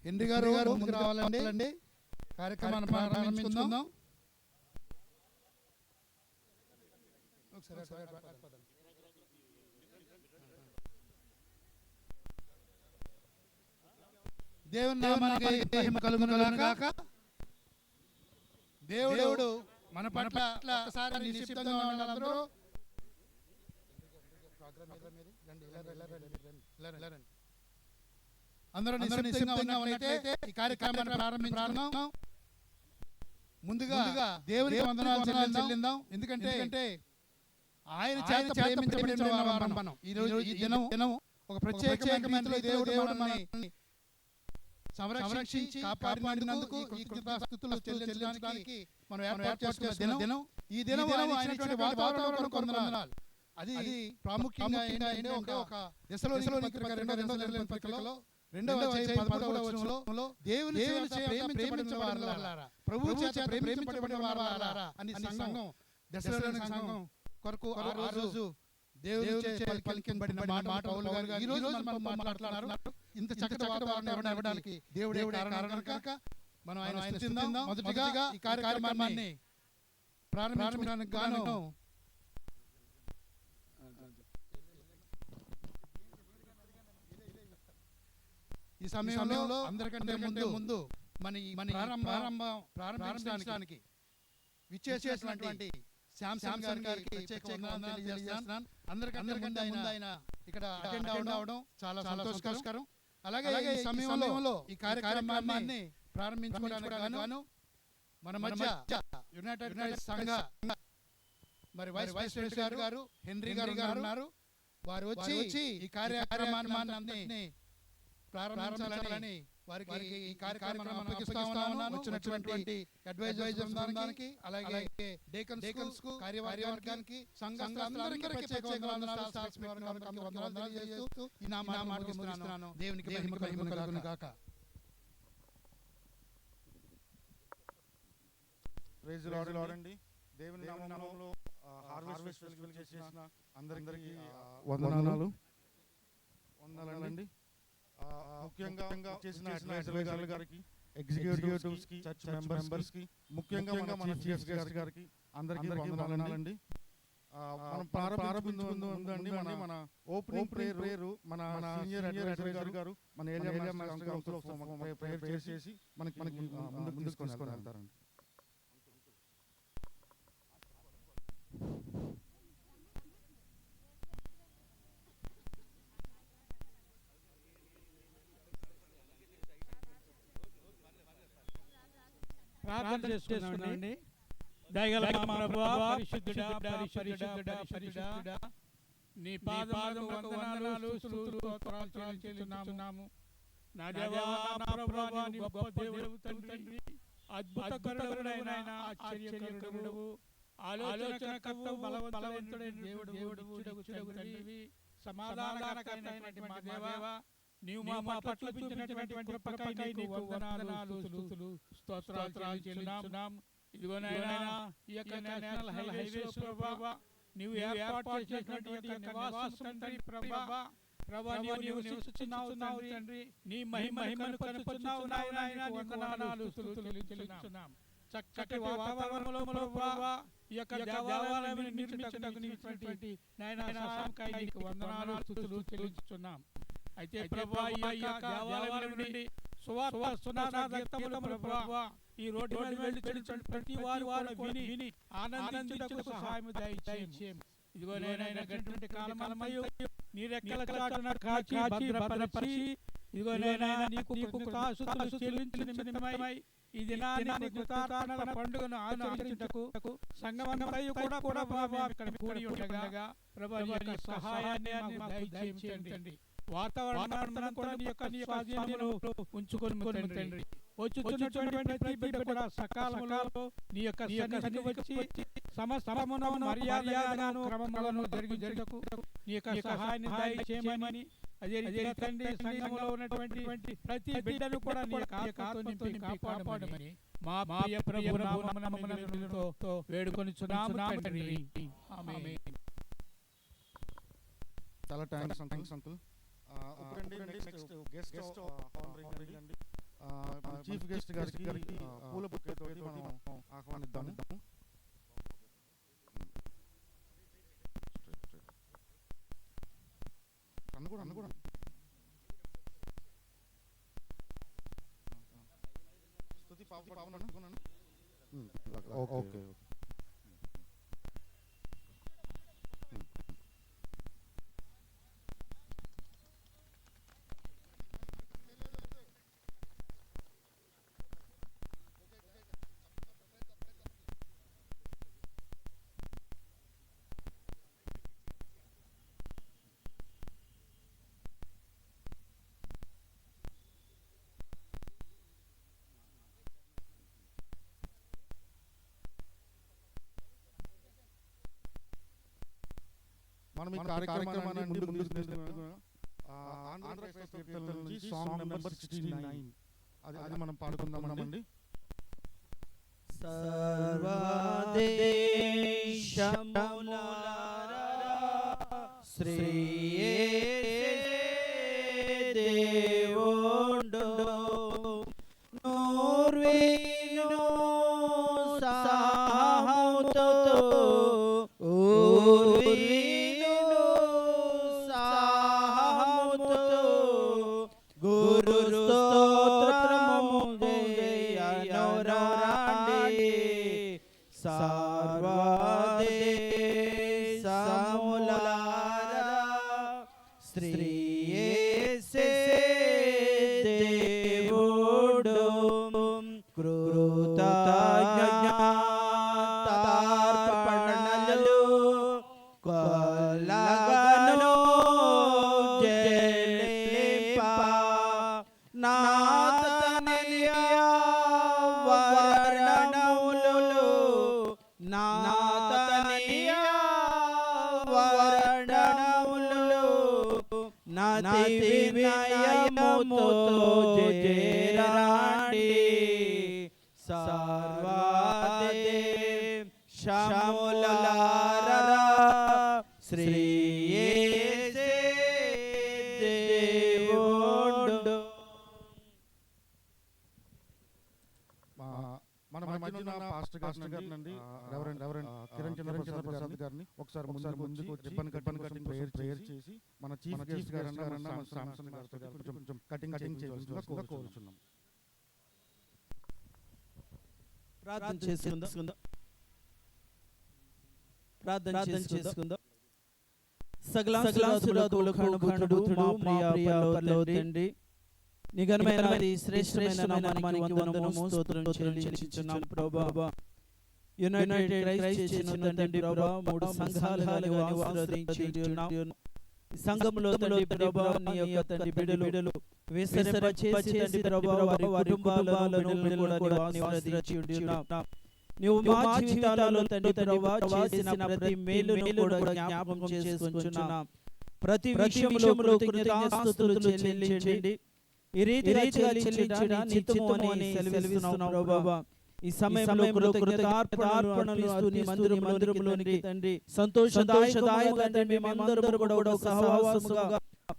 Henry గారు ముందుకు రావాలండి. కార్యక్రమాన్ని ప్రారంభించుకుందాం. దేవుని నామానికి మహిమ కలుగును గాక. దేవుడు మన పట్ల ఒకసారి నిశ్శబ్దంగా ఉండాలందరూ. అందరూ నిశ్శబ్దంగా ఉన్నట్లయితే ఈ కార్యక్రమాన్ని ప్రారంభించుకుందాం. ముందుగా దేవునికి వందనాలు చెల్లిద్దాం. ఎందుకంటే ఆయన చేత ప్రేమించబడిన వారం మనం. ఈ దినం ఒక ప్రత్యేకమైన దేవుడు మనల్ని సంరక్షించి కాపాడినందుకు ఈ కృతజ్ఞతలు చెల్లించడానికి మనం ఏర్పాటు చేసుకున్న దినం. ఈ దినం ఆయన వాతావరణం కొందనాలు. అది ప్రాముఖ్యంగా ఏంటంటే ఒక దశలోని పత్రికలో 2వ అధ్యాయం 11వ వచనంలో దేవుని చేత ప్రేమించబడిన వారలారా, ప్రభువు చేత ప్రేమించబడిన వారలారా అని సంఘం దశలోని సంఘం కొరకు ఆ రోజు దేవుని చేత పలికించబడిన మాట పౌలు గారు ఈ రోజు మనం మాట్లాడుతున్నారు. ఇంత చక్కటి వాతావరణం ఇవ్వడానికి దేవుడే కారణం కనుక మనం ఆయన స్తుతిద్దాం. మొదటిగా ఈ కార్యక్రమాన్ని ప్రారంభించడానికి గాను ఈ సమయంలో అందరికంటే ముందు మన ప్రారంభించడానికి విచ్చేసేటువంటి శాంసన్ గారికి ప్రత్యేక వందనాలు తెలియజేస్తున్నాను. అందరికంటే ఆయన ఇక్కడ అటెండ్ అవడం చాలా సంతోషకరం. అలాగే ఈ సమయంలో ఈ కార్యక్రమాన్ని ప్రారంభించుకోవడానికి గాను మన మధ్య యునైటెడ్ సంఘ మరి వైస్ ప్రెసిడెంట్ గారు హెన్రీ గారు ఉన్నారు. వారు వచ్చి ఈ కార్యక్రమాన్ని ప్రారంభించాలని వారికి ఈ కార్యక్రమాన్ని అప్పగిస్తా ఉన్నాను. వచ్చినటువంటి అడ్వైజర్ బృందానికి, అలాగే డేకన్స్ కు, కార్యవర్గానికి, సంఘస్థులందరికీ ప్రత్యేక వందనాలు తెలియజేస్తూ ఈ నా మాట ముగిస్తున్నాను. దేవునికి మహిమ కలుగును గాక. ప్రైజ్ ది లార్డ్ అండి. దేవుని నామములో హార్వెస్ట్ ఫెస్టివల్ చేసిన అందరికీ వందనాలండి. ముఖ్యంగా చేసిన అడ్వైజర్ గారికి, ఎగ్జిక్యూటివ్స్ కి, చర్చ్ మెంబర్స్ కి, ముఖ్యంగా మన చీఫ్ గెస్ట్ గారికి అందరికీ వందనాలండి. మనం ప్రారంభించుకుందండి మన ఓపెనింగ్ ప్రేయర్ మన సీనియర్ అడ్వైజర్ గారు మన ఏరియా మాస్టర్ గారు ప్రేయర్ చేసి మనకి ముందుకు తీసుకొని వెళ్తారండి. ప్రార్థన చేసుకుందామండి. దయగల మా ప్రభువా, పరిశుద్ధుడా పరిశుద్ధుడా పరిశుద్ధుడా, నీ పాదములకు వందనాలు స్తుతులు చెల్లిస్తున్నాము. నా దేవా, నా ప్రభువా, నీ గొప్ప దేవుడవు తండ్రి, అద్భుతకరుడైన ఆశ్చర్యకరుడవు, ఆలోచనకర్తవు, బలవంతుడైన దేవుడవు తండ్రివి, సమాధానకర్తైనటువంటి మా దేవా, నీవు మా పట్ల చూపించినటువంటి కృపకై నీకు వందనాలు స్తుతులు స్తోత్రాలు చెల్లిస్తున్నాము. ఇదిగో నాయనా, ఈ యొక్క నేషనల్ హైవేస్ ప్రభువా, నీవు ఏర్పాటు చేసినటువంటి నివాసం తండ్రి ప్రభువా, నీవు నివసిస్తున్నావు తండ్రి, నీ మహిమను కనుపరుచున్నావు నాయనా, వందనాలు స్తుతులు చెల్లిస్తున్నాము. చక్కటి వాతావరణంలో ప్రభువా, ఈ యొక్క దేవాలయం నిర్మించుటకు నాయనా సహాయకై నీకు వందనాలు స్తుతులు చెల్లిస్తున్నాము. అయితే ప్రభువా, ఈ యొక్క దేవాలయం నుండి సునాదగీతములు ప్రభువా ఈ రోడ్డు మీద వెళ్ళి ప్రతి వారు విని ఆనందించుటకు సహాయము దయచేయము. ఇదిగో నేనైనా గట్టి కాలమలమయ్యు నీ రెక్కల చాటున కాచి భద్రపరిచి, ఇదిగో నేనైనా నీకు కృతజ్ఞతాస్తుతులు చెల్లించిన నిమిత్తమై ఈ దినాన్ని కృతజ్ఞతల పండుగను ఆచరించుటకు సంఘమంతయు కూడా ప్రభువా ఇక్కడ కూడి ఉండగా ప్రభువా నీ సహాయాన్ని మాకు దయచేయండి. వాతావరణాన్ని కూడా నీ యొక్క స్వాధీనంలో ఉంచుకొని తండ్రి, వచ్చుచున్నటువంటి ప్రతి బిడ్డ కూడా సకాలంలో నీ యొక్క సన్నిధికి వచ్చి సమస్తమును మర్యాదగాను క్రమములను జరుగుటకు నీ యొక్క సహాయాన్ని దయచేయమని, అదే రీతిగా తండ్రి సంఘములో ఉన్నటువంటి ప్రతి బిడ్డను కూడా నీ యొక్క ఆత్మతో నింపి కాపాడమని మా ప్రియ ప్రభువు నామములో వేడుకొనుచున్నాము తండ్రి. ఆమేన్. చాలా thanks uncle. Next guest chief guest గారికి పూల బుకే తోటి మనం ఆహ్వానిద్దాము. అన్న కూడా స్తుతి పాప ఓకే. మనం ఈ కార్యక్రమాన్ని ముందుకు తీసుకెళ్తున్నాం. ఆంధ్రప్రదేశ్ కీర్తనల నుంచి సాంగ్ నెంబర్ 69 అది మనం పాడుకుందామండి. సర్వదేశములారా శ్రీయేసే దేవుండు నోర్వీను సాహముతో గురు స్తోత్రము చేయనోరాండి సర్వదేశములారా శ్రీయేసే దేవుడు కృతజ్ఞతార్పణలు కొల్లగను నాతి వినయముతో చేరాండి సర్వదేశములారా శ్రీయేసే దేవుడు. మన మధ్యలో పాస్టర్ గారిని రెవరెండ్ కిరణ్ చంద్ర ప్రసాద్ గారిని ఒకసారి ముందుకు రిబ్బన్ కటింగ్ ప్రేయర్ చేసి మన చీఫ్ గెస్ట్ గారన్న మన సామ్సన్ గారితో కొంచెం కటింగ్ చేయాల్సిందిగా కోరుచున్నాం. ప్రార్థన చేసుకుందాం. సకల ఆశీర్వాదములు కనుగొనుడు మా ప్రియ పరలోక తండ్రి, నీ ఘనమైన శ్రేష్టమైన నామమునకు వందనము స్తోత్రం చెల్లించుచున్నాం ప్రభువా. యునైటెడ్ క్రైస్ట్ చేసిన తండ్రి ప్రభువా, మూడు సంఘాలుగా ఆశీర్వదించుచున్నావు. ఈ సంఘములో తండ్రి ప్రభువా, నీ యొక్క తండ్రి బిడ్డలు విసరింపచేసి ప్రభువా వారి కుటుంబాలను బిడ్డలను కూడా ఆశీర్వదించుచున్నావు. నీవు మా జీవితాలలో తండ్రి ప్రభువా చేసిన ప్రతి మేలును కూడా జ్ఞాపకం చేసుకొనుచున్నాం. ప్రతి విషయములో కృతజ్ఞతాస్తుతులు చెల్లించండి. ఈ రీతిగా చెల్లించుట నీ చిత్తము అని సెలవిస్తున్నావు ప్రభువా. ఈ సమయంలో కృతజ్ఞతార్పణలు ఇస్తూ నీ మందిరములోనికి తండ్రి సంతోషదాయకముగా తండ్రి మేమందరము కూడా ఒక సహవాసముగా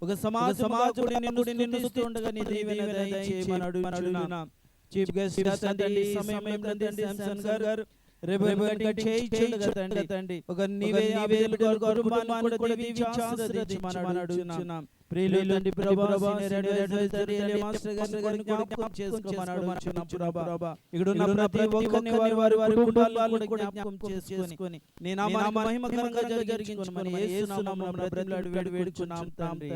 ఒక సమాజముగా నిన్ను స్తుతిస్తుండగా నీ దీవెన దయచేయమని అడుగుచున్నాం. చీఫ్ గెస్ట్ తండ్రి ఈ సమయంలో తండ్రి శాంసన్ గారు రిబ్బన్ చేయించుండగా తండ్రి ఒక నీవే కుటుంబాన్ని కూడా దీవించి ఆశీర్వదించమని అడుగుచున్నాం. ప్రియులు తండ్రి ప్రభువా, సీనియర్ అడ్వైజర్ మాస్టర్ గారిని కూడా జ్ఞాపకం చేసుకోమని అడుగుచున్నాం ప్రభువా. ఇక్కడ ఉన్న ప్రతి ఒక్కరిని వారి కుటుంబాలను కూడా జ్ఞాపకం చేసుకొని నీ నామమును మహిమకరంగా జరిగించుకొనుమని యేసు నామములో బ్రతిమలాడి వేడుచున్నాం తండ్రి.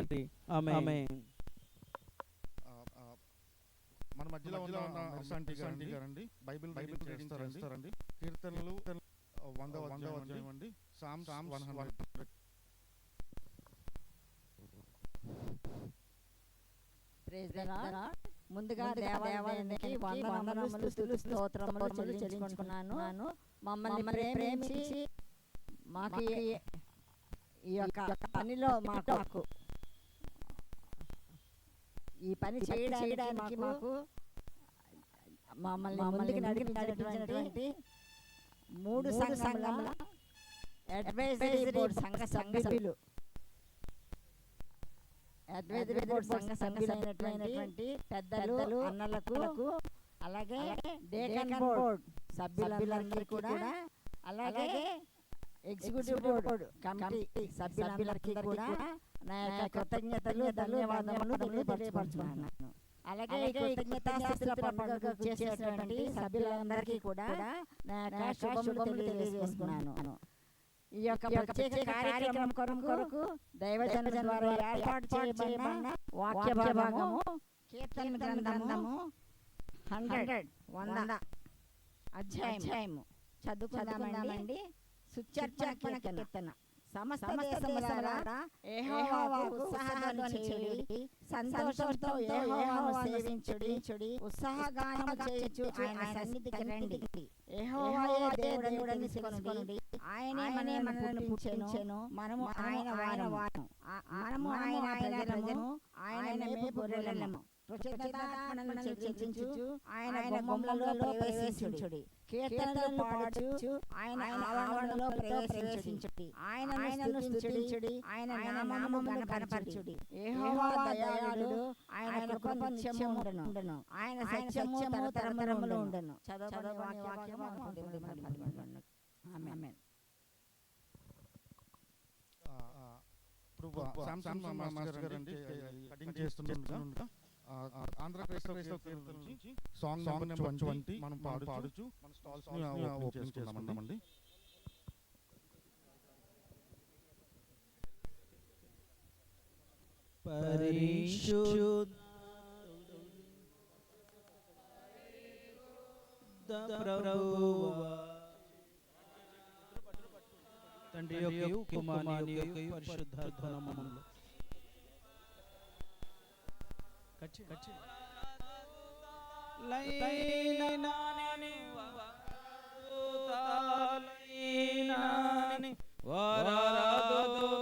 ఆమేన్. మన మధ్యలో ఉన్న అర్సాంటి గారండి బైబిల్ చేస్తారండి. కీర్తనలు 100వ అధ్యాయం అండి. సామ్స్ 100. Praise the Lord. ముందుగా దేవాలయానికి వందనములు స్తోత్రములు చెల్లించుకున్నాను. మమ్మల్ని ప్రేమించి మాకు ఈ యొక్క పనిలో మాకు ఈ పని చేయడానికి మాకు మమ్మల్ని ముందుకు నడిపించినటువంటి 3 సంఘముల అడ్వైజరీ బోర్డు సంఘ సభ్యులు అడ్వైజరీ బోర్డు సంఘ సభ్యులైనటువంటి పెద్దలు అన్నలకు అలాగే డేకన్ బోర్డు సభ్యులందరికీ కూడా అలాగే ఎగ్జిక్యూటివ్ బోర్డు కమిటీ సభ్యులందరికీ కూడా నా యొక్క కృతజ్ఞతలు ధన్యవాదములు తెలియపరచుకుంటున్నాను. అలాగే కృతజ్ఞతాస్తుతుల పండుగకు చేసినటువంటి సభ్యులందరికీ కూడా నా యొక్క శుభములు తెలియజేసుకున్నాను. ఈ యొక్క ప్రత్యేక కార్యక్రమం కొరకు దైవజనుల ద్వారా ఏర్పాటు చేయబడిన వాక్య భాగము కీర్తన గ్రంథము 100 అధ్యాయము చదువుకుందామండి. సుచర్చన కీర్తన. సమస్త దేశములారా యెహోవాకు ఉత్సాహధ్వని చేయుడి, సంతోషంతో యెహోవాను సేవించుడి, ఉత్సాహగానము చేయుచు ఆయన సన్నిధికి రండి. యెహోవాయే దేవుడని తెలుసుకొనుడి, ఆయనే మనలను పుట్టించెను, మనము ఆయన వారము, మనము ఆయన ప్రజలము, ఆయన మేపు గొర్రెలము. కృతజ్ఞతార్పణలను చెల్లించుచు ఆయన గుమ్మములలో ప్రవేశించుడి, కీర్తనలు పాడుచు ఆయన ఆవరణలో ప్రవేశించుడి, ఆయనను స్తుతించుడి, ఆయన నామమును కనపరచుడి. యెహోవా దయాళుడు, ఆయన కృప నిత్యము ఉండును, ఆయన సత్యము తరతరములు ఉండును. చదవబడిన వాక్యము దేవుని మహిమపరచును. ఆమేన్. ఇప్పుడు శాంసంగ్ మాస్టర్ గారు అండి కటింగ్ చేస్తుండగా ఆంధ్రప్రదేశ్ కీర్తన నుంచి సాంగ్ నెంబర్ 20 మనం పాడుచు మన స్టాల్స్ ఓపెన్ చేసుకుందామండి. పరిశుద్ధ ప్రభువా తండ్రి యొక్కయు కుమారుని యొక్కయు పరిశుద్ధాత్మ నామములో లైనాని వారాదుతాలైనాని వారాదుతాలైనాని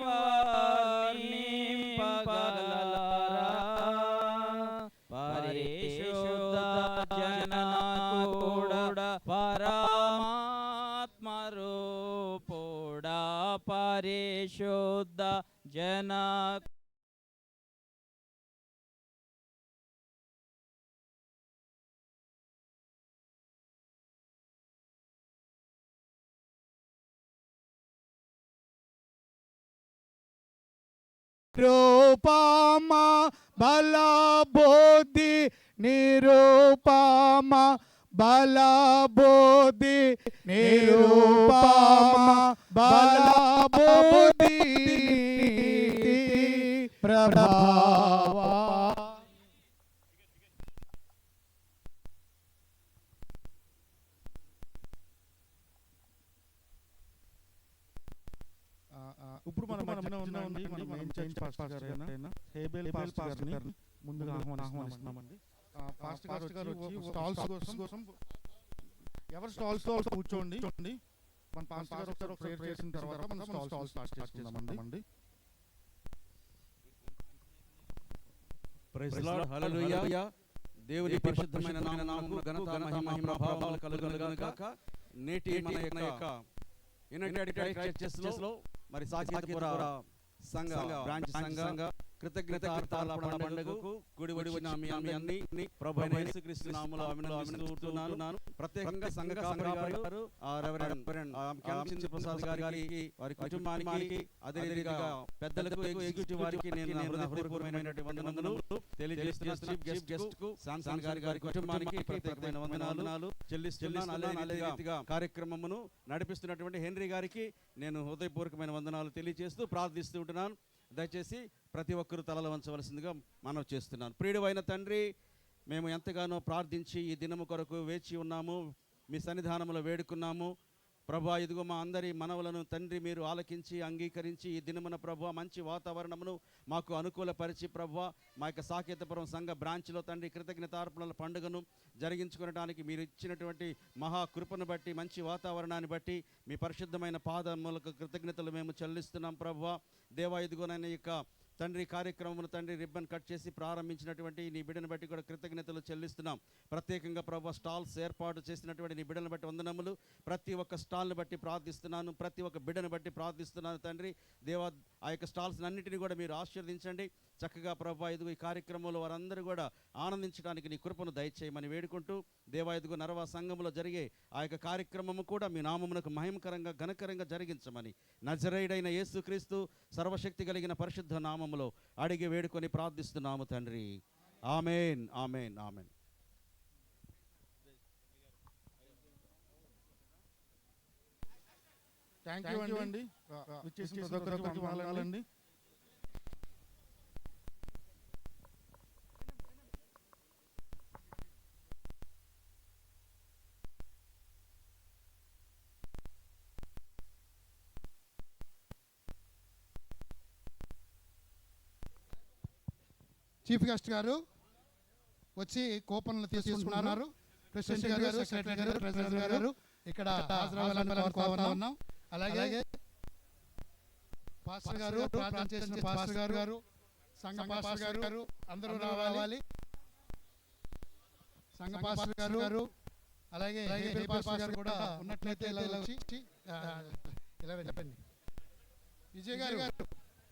వార్ని పగలలారా పరిశుద్ధ జనకుడా పరమాత్మరూపుడా పరిశుద్ధ జన నిరూపమ బల బోధి నిరూపమ బల బోధి నిరూపమ బల బోధి ప్రభావా. ఇప్పుడు మన మధ్యన ఉన్నామండి మన మెయిన్ చర్చ్ పాస్టర్ గారు అయిన హేబెల్ పాస్టర్ గారిని ముందుగా ఆహ్వానిస్తున్నామండి. పాస్టర్ గారు వచ్చి స్టాల్స్ కోసం ఎవరు స్టాల్స్ కూర్చోండి. మన పాస్టర్ గారు ఒకసారి ప్రేయర్ చేసిన తర్వాత మనం స్టాల్స్ స్టార్ట్ చేసుకుందామండి. ప్రైజ్ లార్డ్, హల్లెలూయా. దేవుని పరిశుద్ధమైన నామమునకు ఘనత మహిమ ప్రభావములు కలుగును గాక. నేటి మన యొక్క యునైటెడ్ క్రైస్ట్ చర్చెస్ లో మరి సాకేతపుర సంఘ బ్రాంచ్ సంఘ కృతజ్ఞతార్పణ పండుగకు కూడి వచ్చిన మీ అందరినీ ప్రభువైన యేసుక్రీస్తు నామములో అభినందిస్తున్నాను. ప్రత్యేకంగా సంఘ కాపరి గారు రెవరెండ్ క్యాంచింద్ర ప్రసాద్ గారికి వారి కుటుంబానికి అదేవిధంగా పెద్దలకు ఎగ్జిక్యూటివ్ వారికి నేను హృదయపూర్వకమైనటువంటి వందనములు తెలియజేస్తున్నాను. చీఫ్ గెస్ట్ కు శాంసన్ గారి కుటుంబానికి ప్రత్యేకమైన వందనాలు చెల్లిస్తున్నాను. అదే రీతిగా కార్యక్రమమును నడిపిస్తున్నటువంటి హెన్రీ గారికి నేను హృదయపూర్వకమైన వందనాలు తెలియజేస్తూ ప్రార్థిస్తూ ఉంటున్నాను. దయచేసి ప్రతి ఒక్కరూ తలలు వంచవలసిందిగా మనవి చేస్తున్నాను. ప్రియుడైన తండ్రి, మేము ఎంతగానో ప్రార్థించి ఈ దినము కొరకు వేచి ఉన్నాము, మీ సన్నిధానంలో వేడుకున్నాము. ప్రభా, ఇదిగో మా అందరి మనవులను తండ్రి మీరు ఆలకించి అంగీకరించి ఈ దినమున ప్రభా మంచి వాతావరణమును మాకు అనుకూలపరిచి ప్రభా మా యొక్క సాకేతపురం సంఘ బ్రాంచ్లో తండ్రి కృతజ్ఞతార్పణల పండుగను జరిగించుకోవడానికి మీరు ఇచ్చినటువంటి మహాకృపను బట్టి మంచి వాతావరణాన్ని బట్టి మీ పరిశుద్ధమైన పాదములకు కృతజ్ఞతలు మేము చెల్లిస్తున్నాం. ప్రభా దేవా, ఇదిగోనైనా యొక్క తండ్రి కార్యక్రమం తండ్రి రిబ్బన్ కట్ చేసి ప్రారంభించినటువంటి నీ బిడ్డను బట్టి కూడా కృతజ్ఞతలు చెల్లిస్తున్నాం. ప్రత్యేకంగా ప్రభు స్టాల్స్ ఏర్పాటు చేసినటువంటి నీ బిడ్డను బట్టి వందనములు. ప్రతి ఒక్క స్టాల్ని బట్టి ప్రార్థిస్తున్నాను, ప్రతి ఒక్క బిడ్డను బట్టి ప్రార్థిస్తున్నాను తండ్రి. దేవా ఆ యొక్క స్టాల్స్ అన్నింటినీ కూడా మీరు ఆశీర్వదించండి. చక్కగా ప్రభు ఇదిగో ఈ కార్యక్రమంలో వారందరూ కూడా ఆనందించడానికి నీ కృపను దయచేయమని వేడుకుంటూ, దేవా ఇదిగో నరవా సంఘంలో జరిగే ఆ యొక్క కార్యక్రమము కూడా మీ నామమునకు మహిమకరంగా ఘనకరంగా జరిగించమని నజరేయుడైన యేసుక్రీస్తు సర్వశక్తి కలిగిన పరిశుద్ధ నామములో అడిగి వేడుకొని ప్రార్థిస్తున్నాము తండ్రి. ఆమేన్, ఆమేన్, ఆమేన్. థ్యాంక్ యూ అండి. విచ్చేసిన ప్రతి ఒక్కరికి వందనాలండి. చీఫ్ గెస్ట్ గారు వచ్చి కూపన్లు తీసుకుంటున్నారు. ప్రెసిడెంట్ గారు, సెక్రటరీ గారు, ట్రెజరర్ గారు ఇక్కడ హాజరవ్వాలని కోరుతా ఉన్నాం. అలాగే పాస్టర్ గారు, ప్రార్థన చేసిన పాస్టర్ గారు, సంఘ పాస్టర్ గారు అందరూ రావాలి. సంఘ పాస్టర్ గారు అలాగే హేబెల్ పాస్టర్ గారు కూడా ఉన్నట్లయితే ఇలా వచ్చి ఇలా చెప్పండి. విజయ్ గారు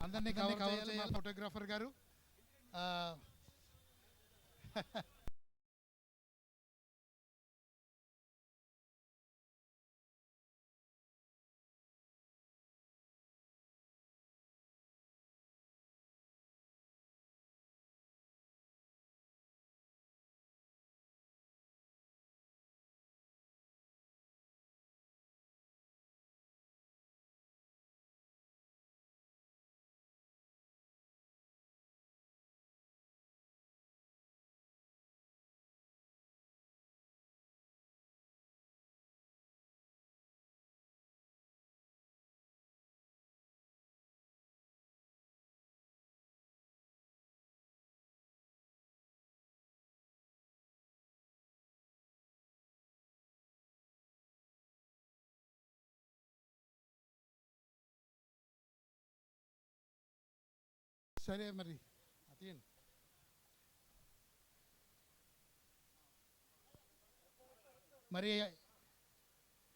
అందరినీ కవర్ చేయాలి. మా ఫోటోగ్రాఫర్ గారు సరే మరి అదేంటి మరి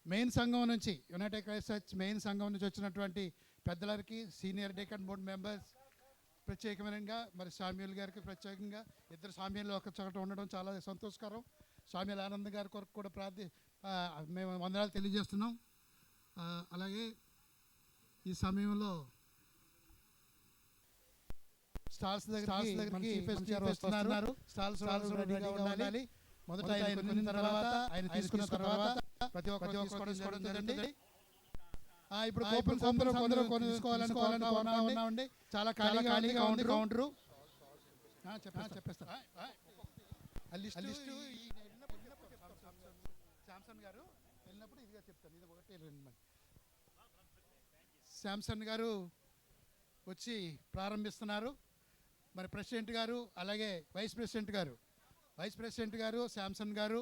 మెయిన్ సంఘం నుంచి యునైటెడ్ క్రైస్ట్ చర్చ్ మెయిన్ సంఘం నుంచి వచ్చినటువంటి పెద్దలకి, సీనియర్ డేకన్ బోర్డు మెంబర్స్ ప్రత్యేకమైనగా, మరి సామ్యూల్ గారికి ప్రత్యేకంగా ఇద్దరు సామ్యాలు ఒక చోట ఉండడం చాలా సంతోషకరం. సామ్యాల్ ఆనంద్ గారి కొరకు కూడా మేము వందనాలు తెలియజేస్తున్నాం. అలాగే ఈ సమయంలో స్టాల్స్ దగ్గరికి వస్తున్నారు. స్టాల్స్ రెడీగా ఉండాలి. మొదట ఆయన కొన్న తర్వాత, ఆయన తీసుకున్న తర్వాత ప్రతి ఒక్కరు తీసుకోవడం జరుగుతుంది. ఇప్పుడు కొందరు తీసుకోవాలని ఉన్నామండి. చాలా ఖాళీగా ఉంది కౌంటరు. చెప్పేస్తాను. శాంసన్ గారు వెళ్ళినప్పుడు ఇదిగా చెప్తాను. ఇది ఒకటి శాంసన్ గారు వచ్చి ప్రారంభిస్తున్నారు. మరి ప్రెసిడెంట్ గారు అలాగే వైస్ ప్రెసిడెంట్ గారు శాంసన్ గారు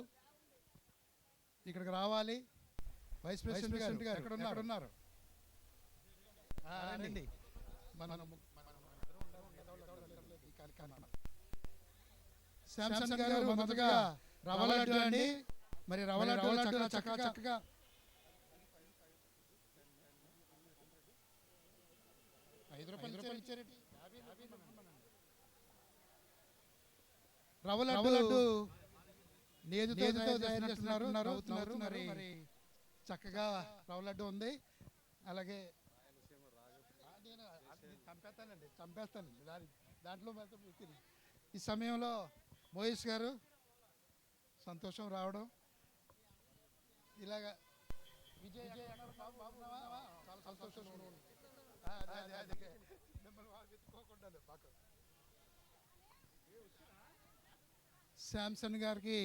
ఇక్కడికి రావాలి. వైస్ ప్రెసిడెంట్ గారు ఎక్కడ ఉన్నారు? రండి. శాంసన్ గారు మొదటగా రవ్వ లడ్డు అండి. మరి రవ్వ లడ్డు చక్కగా ₹5 ఇచ్చారండి. రవ్వ లడ్డు నేతితో తయారు చేస్తున్నారు. మరి చక్కగా రవ్వ లడ్డు ఉంది. అలాగే చంపేస్తానండి దాంట్లో. ఈ సమయంలో మోయిస్ గారు సంతోషం రావడం, ఇలాగా విజయ్ చాలా సంతోషం. శాంసన్ గారికి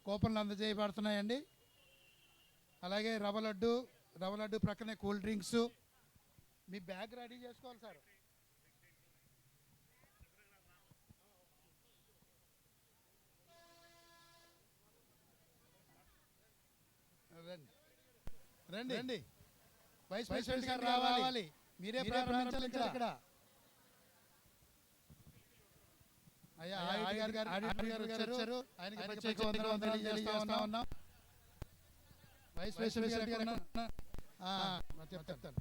కూపన్లు అందజేయబడుతున్నాయండి. అలాగే రవ్వ లడ్డు ప్రక్కనే కూల్ డ్రింక్స్. మీ బ్యాగ్ రెడీ చేసుకోవాలి సార్. రండి. వైస్ ప్రెసిడెంట్ గారు రావాలి. మీరే ప్రారంభించాలి ఇక్కడ. అయ్యా ఆడిటర్ గారు వచ్చారు. ఆయనకి ప్రత్యేక వందనాలు తెలియజేస్తా ఉన్నాం. వైస్ ప్రెసిడెంట్ గారు చెప్తాను.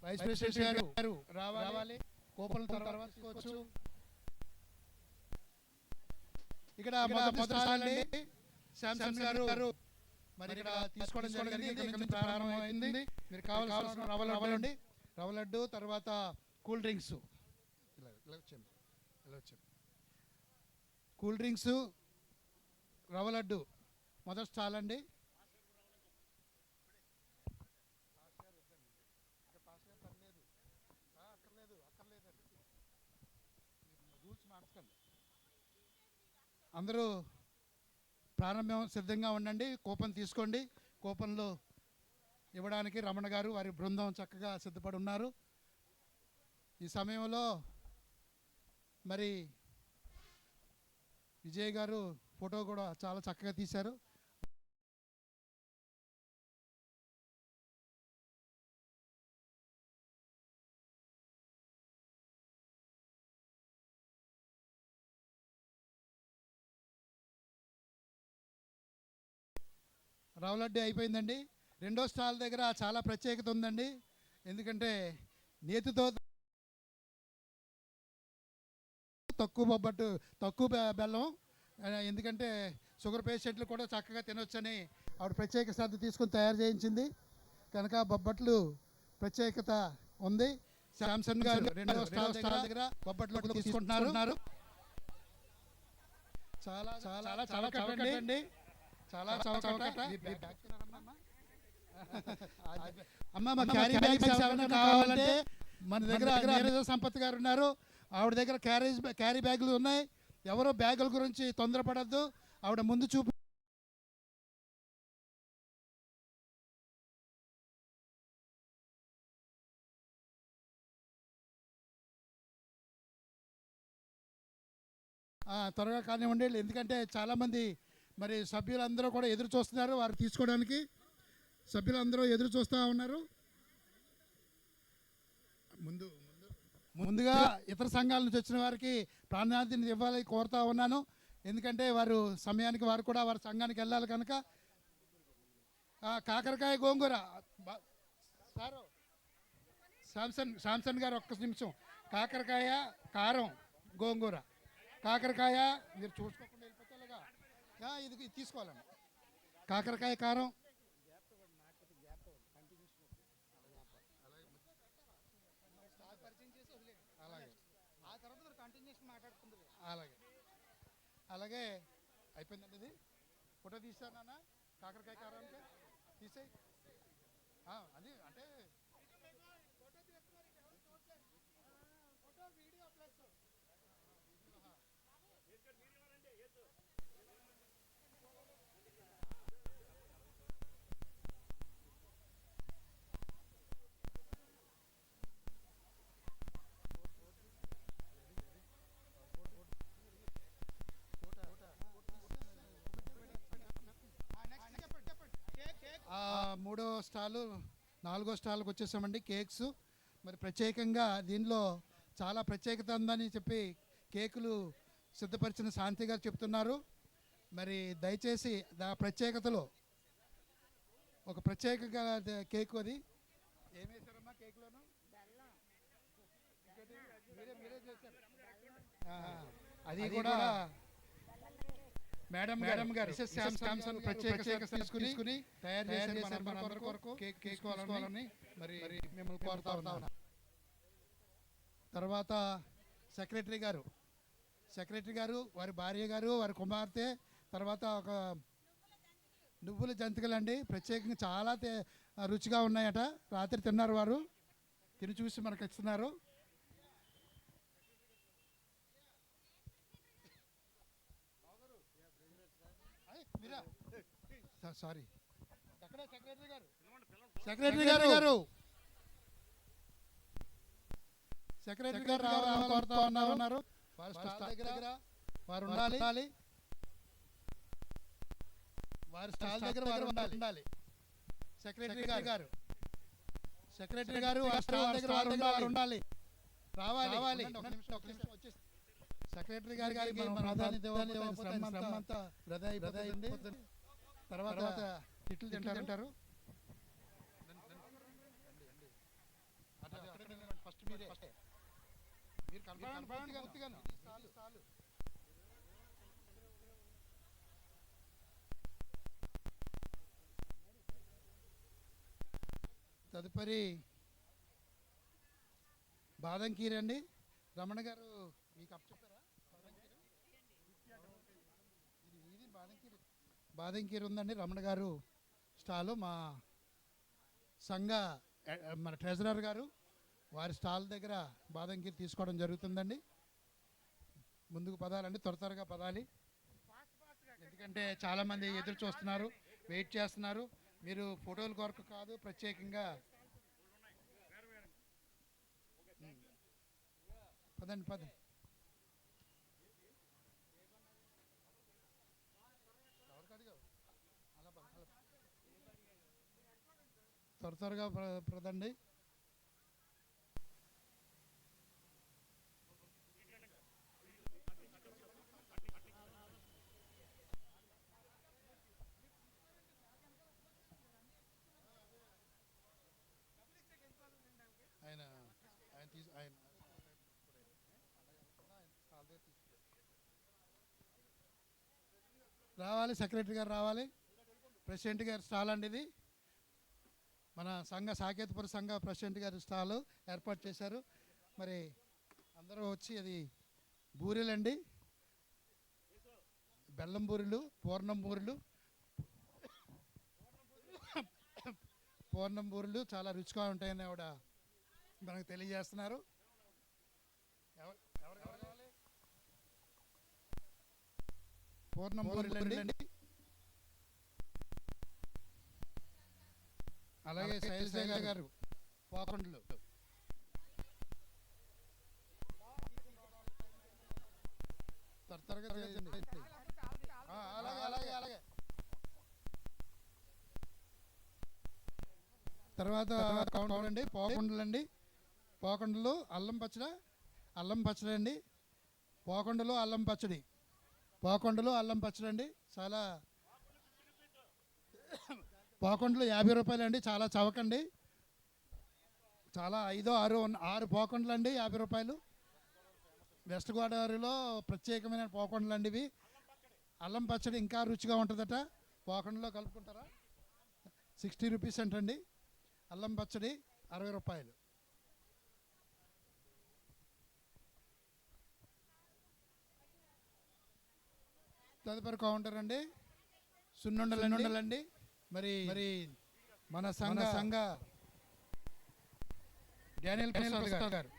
వైస్ ప్రెసిడెంట్ గారు రావాలి. కోపల తర్వాత తీసుకోవచ్చు. ఇక్కడ మొదటి శాంసన్ గారు మరి ఇక్కడ తీసుకోవడం జరిగింది. ఇక్కడ నుంచి ప్రారంభమైంది. మీరు కావాల్సిన రవ్వ లడ్డు, తర్వాత కూల్ డ్రింక్స్, కూల్ డ్రింక్స్, రవ్వ లడ్డు మొదటి స్టాల్ అండి. అందరూ ప్రారంభం సిద్ధంగా ఉండండి. కూపన్ తీసుకోండి. కూపన్లు ఇవ్వడానికి రమణ గారు వారి బృందం చక్కగా సిద్ధపడి ఉన్నారు. ఈ సమయంలో మరి విజయ్ గారు ఫోటో కూడా చాలా చక్కగా తీశారు. రవ్వలడ్డు అయిపోయిందండి. రెండో స్టాల్ దగ్గర చాలా ప్రత్యేకత ఉందండి. ఎందుకంటే నేతితో తక్కువ బొబ్బట్టు, తక్కువ బెల్లం, ఎందుకంటే షుగర్ పేషెంట్లు కూడా చక్కగా తినొచ్చని ఆవిడ ప్రత్యేక శ్రద్ధ తీసుకొని తయారు చేయించింది కనుక బొబ్బట్లు ప్రత్యేకత ఉంది. శాంసన్ గారు రెండో స్టాల్ దగ్గర బొబ్బట్లు తీసుకుంటున్నారు. చాలా చాలా చాలా చవకండి, చాలా చవకట. అమ్మ మా క్యారీ బ్యాగ్స్ ఏమైనా కావాలంటే మన దగ్గర నీరజ సంపత్ గారు ఉన్నారు. ఆవిడ దగ్గర క్యారీ బ్యాగులు ఉన్నాయి. ఎవరో బ్యాగుల గురించి తొందరపడద్దు. ఆవిడ ముందు చూపు త్వరగా కానివ్వండి. ఎందుకంటే చాలామంది మరి సభ్యులందరూ కూడా ఎదురు చూస్తున్నారు వారు తీసుకోవడానికి. సభ్యులందరూ ఎదురు చూస్తూ ఉన్నారు. ముందుగా ఇతర సంఘాల నుంచి వచ్చిన వారికి ప్రాధాన్యత ఇవ్వాలని కోరుతా ఉన్నాను. ఎందుకంటే వారు సమయానికి వారు కూడా వారి సంఘానికి వెళ్ళాలి కనుక. కాకరకాయ గోంగూర సారు శాంసన్ గారు ఒక్క నిమిషం. కాకరకాయ కారం గోంగూర, కాకరకాయ మీరు చూసుకోకుండా వెళ్ళిపోతేలాగా ఇది తీసుకోవాలండి. కాకరకాయ కారం, అలాగే అలాగే అయిపోయిందండి. ఇది ఫోటో తీసాను నాన్న. కాకరకాయ కారానికి తీసేయి. అది అంటే మూడో స్టాలు, నాలుగో స్టాల్కి వచ్చేసామండి. కేక్స్ మరి ప్రత్యేకంగా దీనిలో చాలా ప్రత్యేకత ఉందని చెప్పి కేకులు సిద్ధపరిచిన శాంతి గారు చెప్తున్నారు. మరి దయచేసి ప్రత్యేకతలో ఒక ప్రత్యేకంగా కేకు, అది ఏమి వేశారమ్మా కేకులోను? మీరే చేశారు. అది కూడా మేడం గారు శాంసన్ ప్రత్యేక తీసుకుని తయారు చేశారు మన కొరకు కేక్ తీసుకోవాలని మరి మిమ్మల్ని కోరుతా ఉన్నాను. తర్వాత సెక్రటరీ గారు వారి భార్య గారు వారి కుమార్తె, తర్వాత ఒక నువ్వుల జంతికలండి ప్రత్యేకంగా చాలా రుచిగా ఉన్నాయట. రాత్రి తిన్నారు వారు, తిని చూసి మనకు ఇస్తున్నారు. సారీ సెక్రటరీ గారు రావాలని కోరుతా ఉన్నారు. వారు ఉండాలి. వారి స్టాల్ దగ్గర వారు ఉండాలి. సెక్రటరీ గారు స్టాల్ దగ్గర వారు ఉండాలి. రావాలి. సెక్రటరీ గారికి మన ప్రాధాన్యత ఇవ్వకపోతే శ్రమ అంతా వృధా అయిపోతుంది. తర్వాత తిట్లు తింటారు. ఫస్ట్ మీరు కనపడండి. తదుపరి బాదం కీర్ అండి. రమణ గారు మీకు అప్ చెప్పారా? ఇది బాదం కీర్ ఉందండి. రమణ గారు స్టాలు మా సంఘ మన ట్రెజరర్ గారు వారి స్టాల్ దగ్గర బాదం కీర్ తీసుకోవడం జరుగుతుందండి. ముందుకు పదాలండి, త్వరగా పదాలి, ఎందుకంటే చాలామంది ఎదురు చూస్తున్నారు, వెయిట్ చేస్తున్నారు. మీరు ఫోటోల కొరకు కాదు, ప్రత్యేకంగా పదండి. త్వరగా పదండి. రావాలి, సెక్రటరీ గారు రావాలి. ప్రెసిడెంట్ గారి స్టాల్ అండి ఇది. మన సంఘ సాకేతపుర సంఘ ప్రెసిడెంట్ గారి స్టాల్ ఏర్పాటు చేశారు. మరి అందరూ వచ్చి, అది బూరెలండి, బెల్లం బూరెలు, పూర్ణం బూరెలు చాలా రుచిగా ఉంటాయని ఆవిడ మనకు తెలియజేస్తున్నారు. పూర్ణం బూరెలండి. అలాగే శైలజ గారు పోకొండలు. త్వరగా అలాగే. తర్వాత కౌంటర్ అండి, పోకొండలు అల్లం పచ్చడి అండి. పోకొండలు అల్లం పచ్చడి అండి. చాలా పోకొండలు 50 రూపాయలు అండి, చాలా చవకండి. చాలా 6 పోకొండలు అండి, 50 రూపాయలు. వెస్ట్ గోదావరిలో ప్రత్యేకమైన పోకొండలు అండి ఇవి. అల్లం పచ్చడి ఇంకా రుచిగా ఉంటుందట, పోకొండలో కలుపుకుంటారా. 60 రూపీస్ అంటండి. అల్లం పచ్చడి 60 రూపాయలు. తదుపరి కౌంటర్ అండి, సున్నుండలండి. మరి మన సంఘ డానియల్ ప్రసాద్ గారు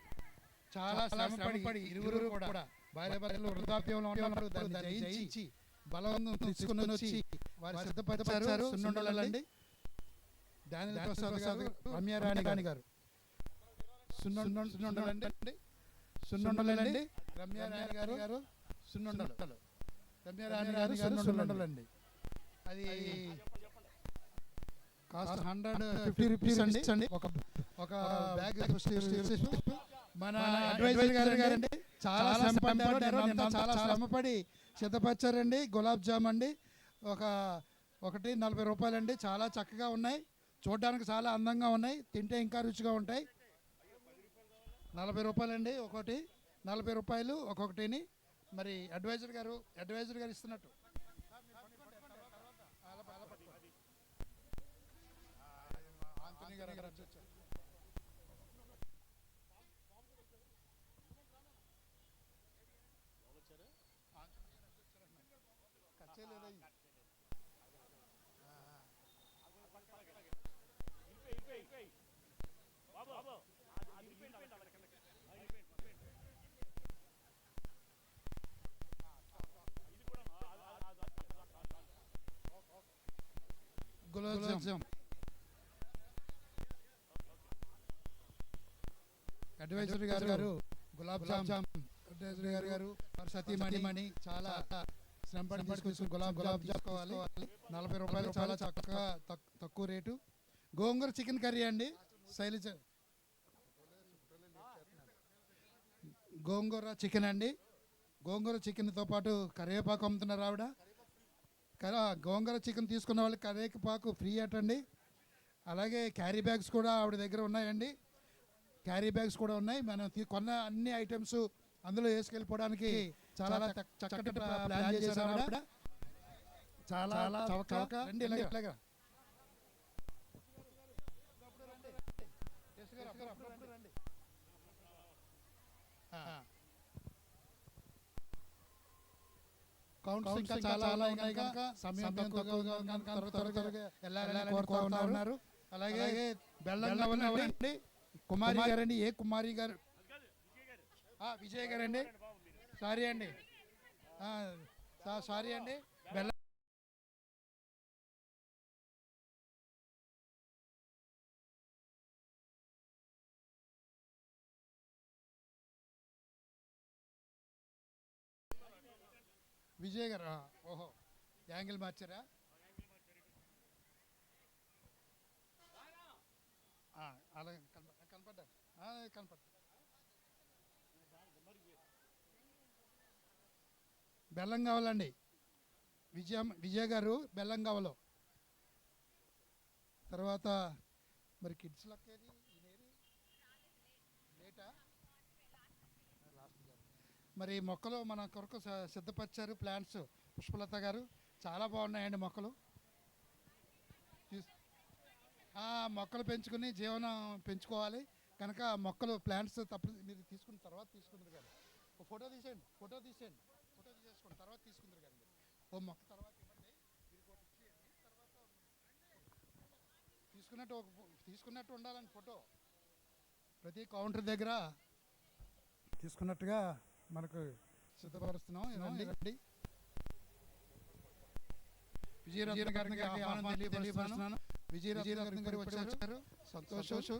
చాలా శ్రమపడి ఇరువురు కూడా భార్య భర్తలు వృద్ధాప్యంలో ఉన్నప్పుడు దాన్ని జయించి బలవంతం తీసుకుని వచ్చి వారు సిద్ధపరిచారు. సున్నుండలండి. డానియల్ ప్రసాద్ గారు, రమ్యారాణి గారు సున్నుండలండి. రమ్యారాణి గారు సున్నుండలు. రమ్యారాణి గారు సున్నుండలండి. అది కాస్ట్ 150 రూపీస్ అండి. ఒక బ్యాగ్. మన అడ్వైజర్ గారండి చాలా శ్రమపడి సిద్ధపరిచారండి. గులాబ్ జామ్ అండి, ఒకటి 40 రూపాయలండి. చాలా చక్కగా ఉన్నాయి, చూడడానికి చాలా అందంగా ఉన్నాయి, తింటే ఇంకా రుచిగా ఉంటాయి. 40 రూపాయలండి ఒకటి, 40 రూపాయలు ఒక్కొక్కటిని. మరి అడ్వైజర్ గారు ఇస్తున్నట్టు. గులాబ్ జామ్ అడ్వైజర్ గారు గులాబ్ జామ్ అడ్వైజర్ గారు సతీమణి చాలా శ్రమపడి తీసుకొచ్చిన గులాబ్ చేసుకోవాలి. 40 రూపాయలు, చాలా చక్కగా తక్కువ రేటు. గోంగూర చికెన్ కర్రీ అండి. శైలజ గోంగూర చికెన్ అండి. గోంగూర చికెన్తో పాటు కరివేపాకు అమ్ముతున్నారు ఆవిడ. గోంగూర చికెన్ తీసుకున్న వాళ్ళకి కరివేపాకు ఫ్రీ అటండి. అలాగే క్యారీ బ్యాగ్స్ కూడా ఆవిడ దగ్గర ఉన్నాయండి. క్యారీ బ్యాగ్స్ కూడా ఉన్నాయి. మనం కొన్న అన్ని ఐటమ్స్ అందులో వేసుకెళ్ళిపోవడానికి చాలా చక్కటి ప్లాన్ చేశారు ఆవిడ. చాలా చవక. రండి ఇలాగా. కౌంట్స్ ఇంకా చాలా ఉన్నాయి కనుక సమయం తక్కువగా ఉంది కనుక త్వరగా వెళ్ళాలని కోరుతా ఉన్నారు. అలాగే బెల్లం కావాలండి. కుమారి గారండి. ఏ కుమారి గారు? విజయ్ గారండి. సారీ అండి, సారీ అండి. బెల్లం విజయ్ గారు. ఓహో, యాంగిల్ మార్చారా? అలా కనపడ్డారు. బెల్లం కావాలండి. విజయ్ గారు బెల్లం కావాలో. తర్వాత మరి కిడ్స్ లక్కేది లేటా? మరి మొక్కలు మన కొరకు సిద్ధపరిచారు ప్లాంట్స్. పుష్పలత గారు చాలా బాగున్నాయండి మొక్కలు. మొక్కలు పెంచుకుని జీవనం పెంచుకోవాలి కనుక మొక్కలు ప్లాంట్స్ మీరు తీసుకున్న తర్వాత తీసుకుందరు కానీ ఫోటో తీసేయండి. ఫోటో తీసేసుకోండి, తర్వాత తీసుకుందరు కానీ ఓ మొక్క తర్వాత ఇవ్వండి. తర్వాత తీసుకున్నట్టు ఉండాలని ఫోటో ప్రతి కౌంటర్ దగ్గర తీసుకున్నట్టుగా మనకు సిద్ధపరుస్తున్నాం. రండి. విజయరత్న గారికి ఆహ్వానం తెలియపరుస్తున్నాను. విజయరత్న గారు వచ్చారు. సంతోషం.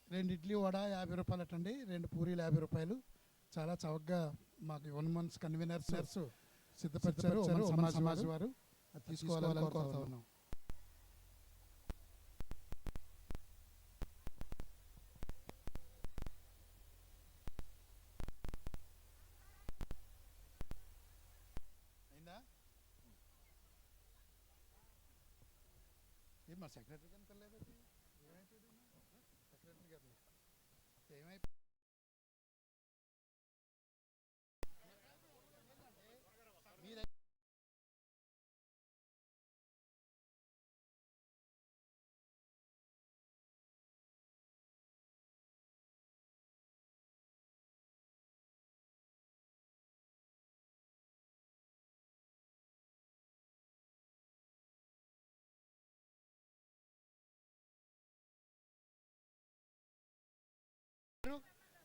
రెండు ఇడ్లీ వడ 50 రూపాయలు అటండి. 2 పూరీలు 50 రూపాయలు. చాలా చౌకగా మాకు 1 మంత్స్ కన్వీనర్స్ సిద్ధపరిచారు సమాజ్ వారు. తీసుకోవాలని కోరుతా ఉన్నాం. అయిందా? ఏం మా సెక్రటరీ గారిని తెలియదు. ఏమైపోయింది సెక్రటరీ గారిని? ఏమైపోయింది?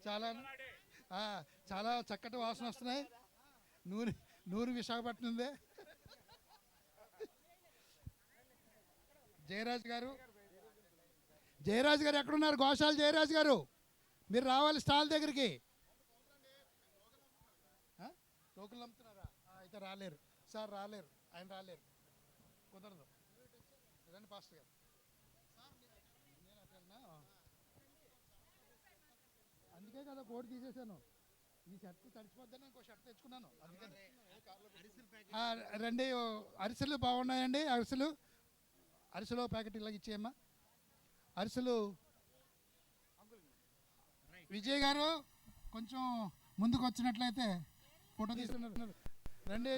చాలా చాలా చక్కటి వాసన వస్తున్నాయి. నూనె విశాఖపట్నందే. జయరాజ్ గారు ఎక్కడున్నారు? గోశాల జయరాజ్ గారు మీరు రావాలి స్టాల్ దగ్గరికి. టోకులు అమ్ముతున్నారా? అయితే రాలేరు సార్, రాలేరు. ఆయన రాలేరు, కుదరదు. రండి పాస్టర్ గారు. అందుకే కదా కోడ్ తీసేసాను. ఈ షర్ట్ తడిచిపోద్దని ఇంకో షర్ట్ తెచ్చుకున్నాను. అందుకని రండి. అరిసెలు బాగున్నాయండి. అరిసెలు ప్యాకెట్ ఇలాగ ఇచ్చేయమ్మా. అరిసెలు విజయ్ గారు కొంచెం ముందుకు వచ్చినట్లయితే ఫోటో తీసుకున్నారు. రండి.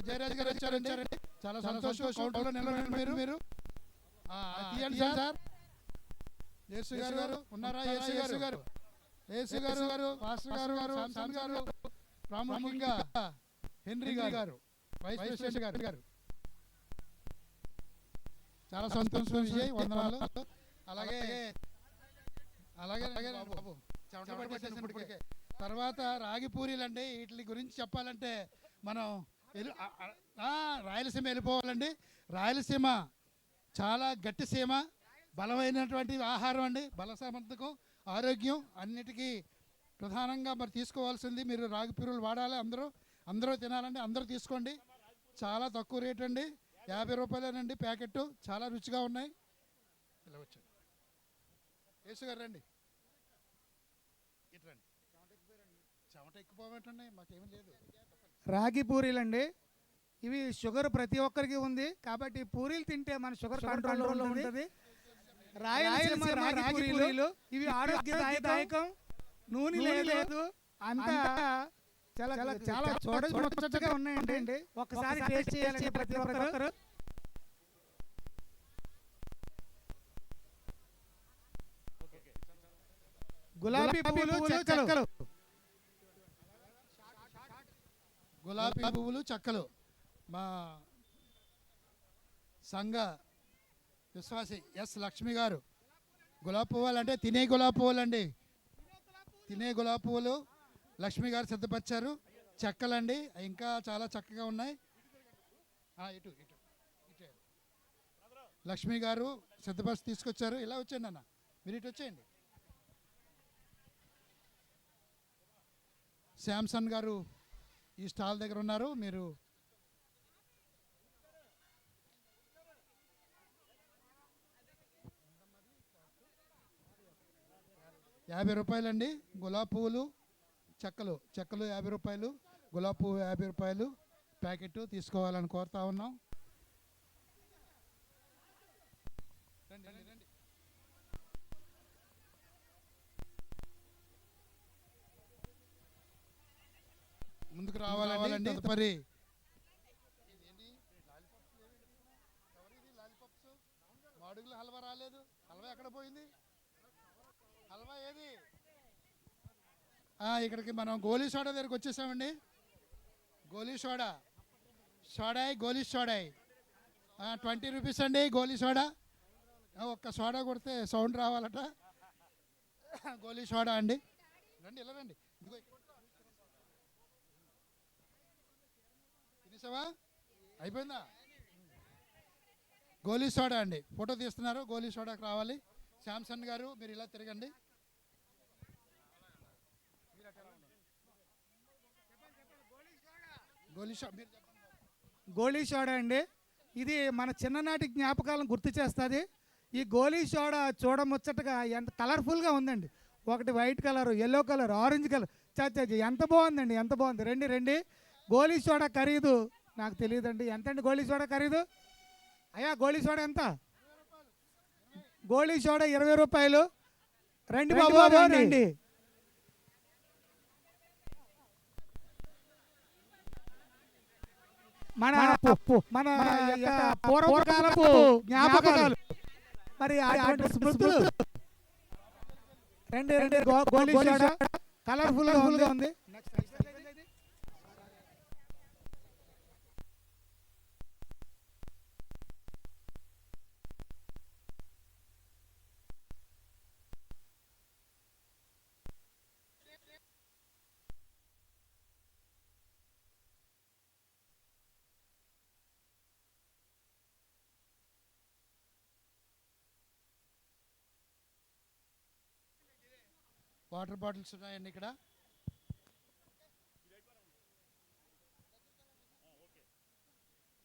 జయరాజ్ గారు వచ్చారండి. చాలా సంతోషం. కౌంటర్లో నిలబడండి మీరు. తీయండి సార్. యేసు గారు ఉన్నారా? యేసు గారు, పాస్టర్ గారు, శాంసన్ గారు, ప్రాముఖ్యంగా హెన్రీ గారు, వైస్ ప్రెసిడెంట్ గారు. చాలా సంతోషం విజయ్, వందనాలు. అలాగే బాబు ఇప్పటికే. తర్వాత రాగి పూరీలు అండి. వీటి గురించి చెప్పాలంటే మనం రాయలసీమ వెళ్ళిపోవాలండి. రాయలసీమ చాలా గట్టి సీమ, బలమైనటువంటి ఆహారం అండి. బలసమంతకం, ఆరోగ్యం అన్నిటికీ ప్రధానంగా మరి తీసుకోవాల్సింది. మీరు రాగి పూరీలు వాడాలి. అందరూ తినాలండి. అందరూ తీసుకోండి. చాలా తక్కువ రేట్ అండి. రూపాయలేనండి ప్యాకెట్, చాలా రుచిగా ఉన్నాయి. ఇలా వచ్చాడు యేసు గారు, రండి ఇటు రండి. చెమట ఎక్కిపోవటండి, మాకేమీ లేదు. రాగి పూరీలు అండి. ఇవి షుగర్ ప్రతి ఒక్కరికి ఉంది కాబట్టి పూరీలు తింటే మన షుగర్ కంట్రోల్లో ఉంటుంది. రాయలసీమ రాగి పూరీలు ఇవి ఆరోగ్యదాయకం, నూనె లేదు, అంతా చాలా చాలా చూడముచ్చటగా ఉన్నాయండి. ఒకసారి టేస్ట్ చేయాలండి ప్రతి ఒక్కరు. గులాబీ పువ్వులు చెక్కలు, గులాబీ పువ్వులు చెక్కలు. మా సంఘ విశ్వాసి ఎస్ లక్ష్మి గారు గులాబీ పువ్వులు అంటే తినే గులాబీ పువ్వులు అండి, తినే గులాబీ పువ్వులు లక్ష్మి గారు సిద్ధపరిచారు. చెక్కలండి, ఇంకా చాలా చక్కగా ఉన్నాయి. ఇటు ఇటు ఇటు లక్ష్మి గారు సిద్ధపరిచి తీసుకొచ్చారు. ఇలా వచ్చేయండి అన్న, మీరు ఇటు వచ్చేయండి. శాంసన్ గారు ఈ స్టాల్ దగ్గర ఉన్నారు. మీరు ₹50 గులాబీ పువ్వులు చెక్కలు, చెక్కలు ₹50, గులాబీ పువ్వు ₹50 ప్యాకెట్ తీసుకోవాలని కోరుతా ఉన్నాం. రండి రండి రండి. ముందుకు రావాలండి. తదుపరి మాడుగులు హల్వా రాలేదు. హల్వా ఎక్కడ పోయింది? హల్వా ఏది? ఇక్కడికి మనం గోలీ సోడా దగ్గరికి వచ్చేసామండి. గోలీ సోడా, సోడాయి గోలీ సోడాయి ₹20 అండి. గోలీ సోడా ఒక్క సోడా కొడితే సౌండ్ రావాలట. గోలీ సోడా అండి. రండి ఇలా రండి. ఇదిగో తినేసావా? అయిపోయిందా? గోలీ సోడా అండి. ఫోటో తీస్తున్నారు. గోలీ సోడాకి రావాలి. శాంసన్ గారు మీరు ఇలా తిరగండి. గోలీ సోడా అండి. ఇది మన చిన్ననాటి జ్ఞాపకాలను గుర్తు చేస్తుంది. ఈ గోలీ సోడా చూడముచ్చటగా ఎంత కలర్ఫుల్గా ఉందండి. ఒకటి white colour, yellow colour, orange colour. ఎంత బాగుందండి, ఎంత బాగుంది. రండి రండి. గోలీ సోడా ఖరీదు నాకు తెలియదండి. ఎంతండి గోలీ సోడా ఖరీదు? అయ్యా గోలీ సోడా ఎంత? గోలీ సోడా ₹20. రండి బాబు రండి. మన పూర్వకాలపు జ్ఞాపకాలు, మరి అటువంటి స్మృతులు. రండి రండి. గోలీ సోడా కలర్ఫుల్ గా ఉంది. వాటర్ బాటిల్స్ ఉన్నాయండి ఇక్కడ.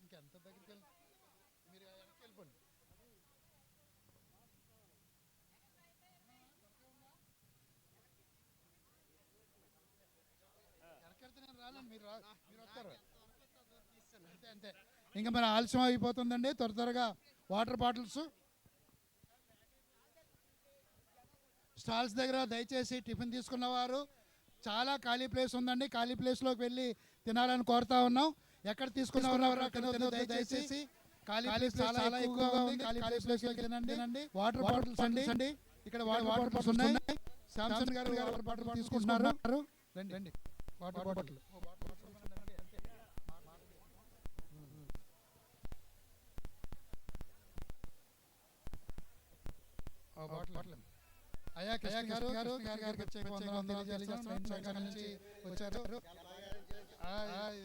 ఇంకెంత దగ్గరికి వెళ్ళి మీరు వెనక్కి వెళ్ళిపోండి. వెనకెళ్తే నేను రానండి, మీరు వస్తారు అంతే అంతే. ఇంకా మరి ఆలస్యం అయిపోతుందండి. త్వరగా వాటర్ బాటిల్స్ స్టాల్స్ దగ్గర దయచేసి టిఫిన్ తీసుకున్నవారు చాలా ఖాళీ ప్లేస్ ఉందండి. ఖాళీ ప్లేస్లోకి వెళ్ళి తినాలని కోరుతా ఉన్నాం. ఎక్కడ తీసుకున్నవారు దయచేసి ఖాళీ ప్లేస్ చాలా ఎక్కువగా ఉంది. ఖాళీ ప్లేస్లోకి తినండి. వాటర్ బాటిల్స్ అండి, ఇక్కడ వాటర్ బాటిల్స్ ఉన్నాయి. శాంసన్ గారు వాటర్ బాటిల్ తీసుకుంటున్నారు. రండి రండి. వాటర్ బాటిల్ బాటిల్ అయ్యా కృష్ణ గారు నుంచి వచ్చారు.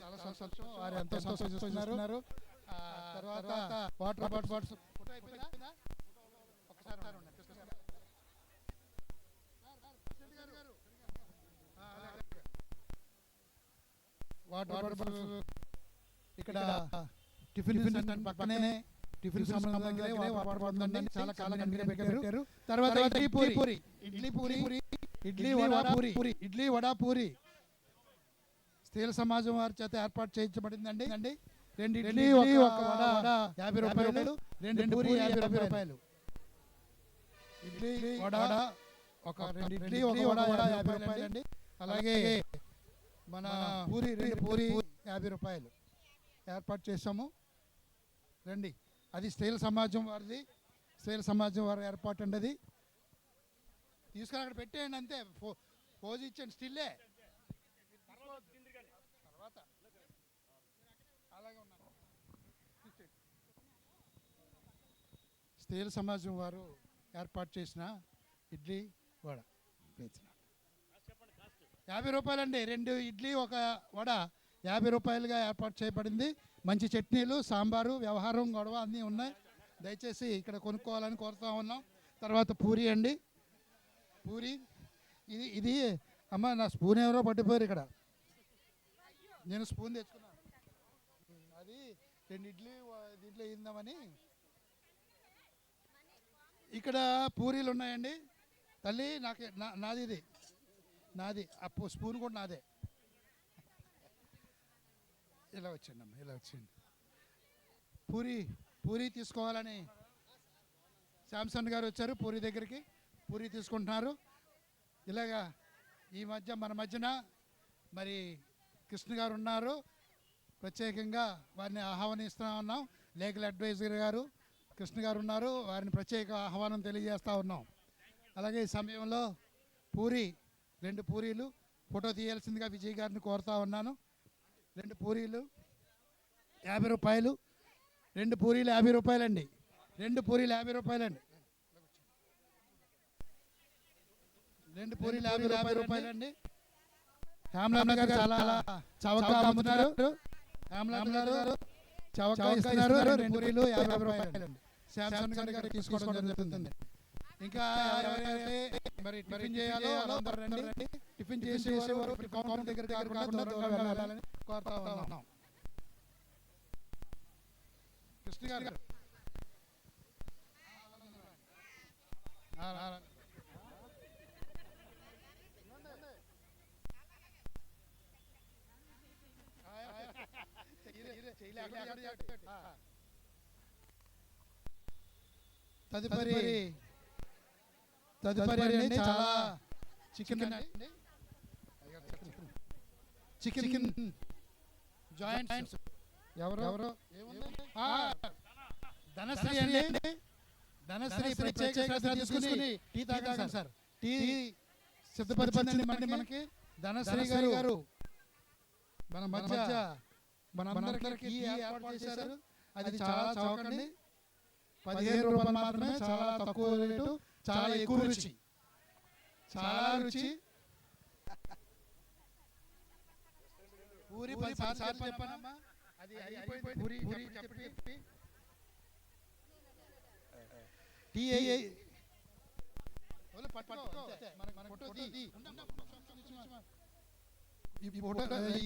చాలా సంతోషం. వారు ఎంతో సంతోషిస్తున్నారు. తర్వాత వాటర్ బాటిల్స్ వాటర్ బాటిల్స్ ఇక్కడ టిఫిన్ సెంటర్ పక్కనే టిఫిన్ సంబంధం దగ్గరే వాటర్ ఉందండి. చాలా కన్వీనియంట్ గా పెట్టారు. తర్వాత ఇడ్లీ వడ పూరి స్త్రీల సమాజం వారి చేత ఏర్పాటు చేయించబడిందండి. 2 ఇడ్లీ ఒక వడ 50 రూపాయలు, 2 పూరి 50 రూపాయలు. ఇడ్లీ వడ ఒక 2 ఇడ్లీ ఒక వడ 50 రూపాయలండి. అలాగే మన పూరి 2 పూరి 50 రూపాయలు ఏర్పాటు చేసాము. రండి, అది స్త్రీల సమాజం వారిది, స్త్రీల సమాజం వారి ఏర్పాటు అండి. అది తీసుకొని అక్కడ పెట్టేయండి, అంతే. పోజ్ ఇచ్చండి, స్టిల్లే. తర్వాత అలాగే ఉన్నాను. స్త్రీల సమాజం వారు ఏర్పాటు చేసిన ఇడ్లీ వడ 50 రూపాయలండి. 2 ఇడ్లీ ఒక వడ 50 రూపాయలుగా ఏర్పాటు చేయబడింది. మంచి చట్నీలు, సాంబారు, వ్యవహారం, గొడవ అన్నీ ఉన్నాయి. దయచేసి ఇక్కడ కొనుక్కోవాలని కోరుతా ఉన్నాం. తర్వాత పూరి అండి, పూరి. ఇది అమ్మ, నా స్పూన్ ఎవరో పట్టిపోయారు ఇక్కడ. నేను స్పూన్ తెచ్చుకున్నాను. అది 2 ఇడ్లీ దీంట్లో ఇందామని. ఇక్కడ పూరీలు ఉన్నాయండి. తల్లి నాది ఇది నాది. ఆ స్పూన్ కూడా నాదే. ఇలా వచ్చండి అమ్మ, ఇలా వచ్చండి. పూరి తీసుకోవాలని శాంసన్ గారు వచ్చారు పూరి దగ్గరికి. పూరి తీసుకుంటున్నారు. ఇలాగా ఈ మన మధ్యన మరి కృష్ణ గారు ఉన్నారు. ప్రత్యేకంగా వారిని ఆహ్వానిస్తూ ఉన్నాం. లీగల్ అడ్వైజర్ గారు కృష్ణ గారు ఉన్నారు. వారిని ప్రత్యేక ఆహ్వానం తెలియజేస్తూ ఉన్నాం. అలాగే ఈ సమయంలో 2 పూరీలు ఫోటో తీయాల్సిందిగా విజయ్ గారిని కోరుతా ఉన్నాను. 2 పూరీలు 50 రూపాయలు. 2 పూరీలు 50 రూపాయలండి. 2 పూరీలు 50 రూపాయలండి. 2 పూరీలు 50 రూపాయలండి. హేమలత గారు చాలా చవక అమ్ముతున్నారు. హేమలత గారు చవక ఇస్తున్నారు. 2 పూరీలు 50 రూపాయలండి. శాంసన్ గారు తీసుకోవడం జరుగుతుంది. ఇంకా ఎవరైతే మరి టిఫిన్ చేయాలో అందరూ రండి. టిఫిన్ చేసేవారు కౌంటర్ దగ్గర కాకుండా దూరంగా వెళ్ళాలని కోరుతా ఉన్నాం. కృష్ణ గారు తదుపరి అండి చాలా చికెన్ జాయింట్స్. ఎవరో ధనశ్రీ అండి. ధనశ్రీ ప్రత్యేక శ్రద్ధ తీసుకుని టీ తాగాలి సార్. టీ సిద్ధపరిచింది మనకి ధనశ్రీ గారు. మన మధ్య మనందరికీ ఏర్పాటు చేశారు. అది చాలా చౌకండి. 15 రూపాయలు మాత్రమే. చాలా తక్కువ రేటు, చాలా ఎక్కువ రుచి. చాలా రుచి. పూరి 10 సార్లు చెప్పానమ్మా. అది అయిపోయింది. పూరి చెప్పి టీ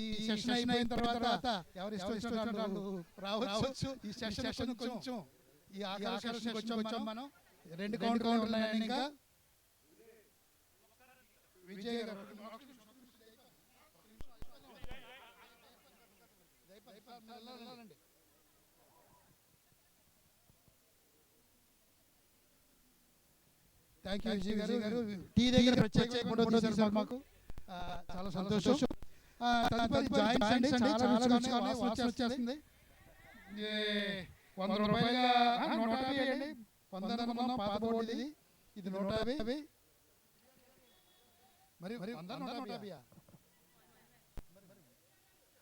ఈ సెషన్ అయిపోయిన తర్వాత ఎవరు ఇష్టం రావచ్చు. ఈ సెషన్ కొంచెం ఈ ఆకర్షణ వచ్చాం మనం. 2 కౌంటర్లు ఉన్నాయండి. ఇంకా విజయ్ గారు థ్యాంక్ యూ విజయ్ గారు. టీ దగ్గర ప్రత్యేక ఫోటో తీశారు మాకు. చాలా సంతోషం. తదుపరి జాయింట్స్ అండి. చాలా రుచిగా వాసన వచ్చేస్తుంది. 100 రూపాయలుగా 150 అండి. 100 పాత బోర్డు ఇది. ఇది 150. మరి 150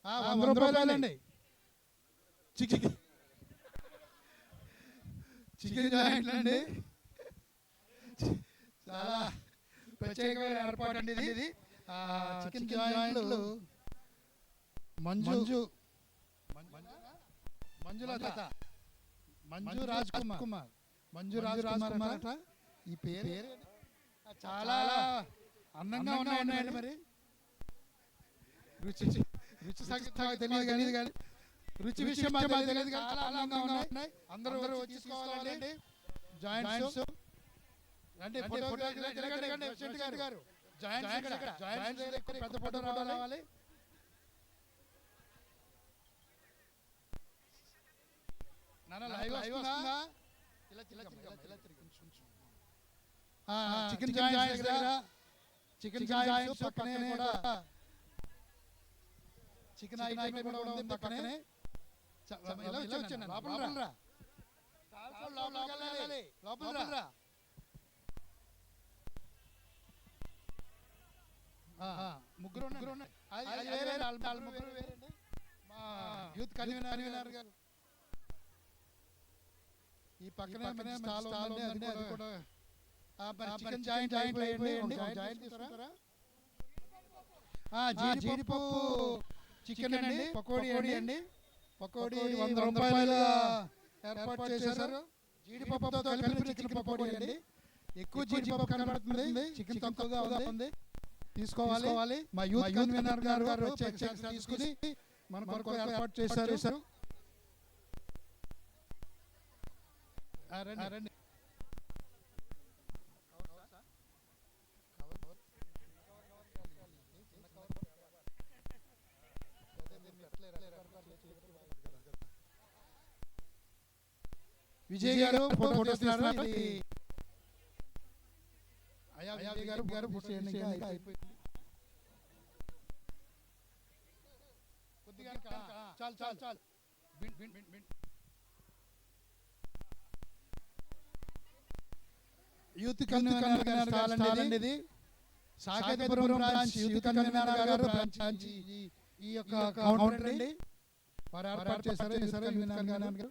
100 రూపాయలండి. చికెన్ జాయింట్లు అండి. చాలా ప్రత్యేకమైన ఏర్పాటు అండి ఇది. చికెన్ జాయింట్లు మంజు రాజ్ కుమార్ ఈ పేరు చాలా అందంగా ఉన్నాయండి. మరి రుచి సంగతి తెలియదు కానీ రుచి విషయం మాకు తెలియదు కానీ చాలా అందంగా ఉన్నాయి. అందరూ వచ్చి తీసుకోవాలండి. జాయింట్స్ రండి, ఫోటో గారు జాయింట్స్ పెద్ద ఫోటో రావాలి. చికెన్ జాయింట్స్ దగ్గర చికెన్ జాయింట్స్ పక్కనే కూడా చికెన్ ఐటమ్ కూడా ఉంది పక్కనే. లోపల రా. ముగ్గురు మా యూత్ కన్వీనర్ గారు ఈ పక్కనే స్టాల్ ఉంది, అది కూడా చికెన్ జాయింట్ జాయింట్ తీసుకుంటారా? జీడిపప్పు చికెన్ అండి, పకోడీ అండి. పకోడీ 100 రూపాయలు ఏర్పాటు చేశారు. జీడిపప్పుతో కలిపి చికెన్ పకోడీ అండి. ఎక్కువ జీడిపప్పు కనబడుతుంది, చికెన్ తక్కువగా ఉంది. తీసుకోవాలి. మా యూత్ కన్వీనర్ గారు తీసుకుని మన కొరకు ఏర్పాటు చేశారు. రండి. విజయ్ గారు ఫోటో తీస్తున్నారు. విజయ్ గారు ఫోటో అయిపోయింది. కొద్దిగా చాలు. యూత్ కన్వీనర్ గారు స్టాల్ అండి ఇది. సాకేతపురం బ్రాంచ్ యూత్ కన్వీనర్ గారు బ్రాంచ్ ఈ యొక్క కౌంటర్ అండి. వారు ఏర్పాటు చేశారు కన్వీనర్ గారు.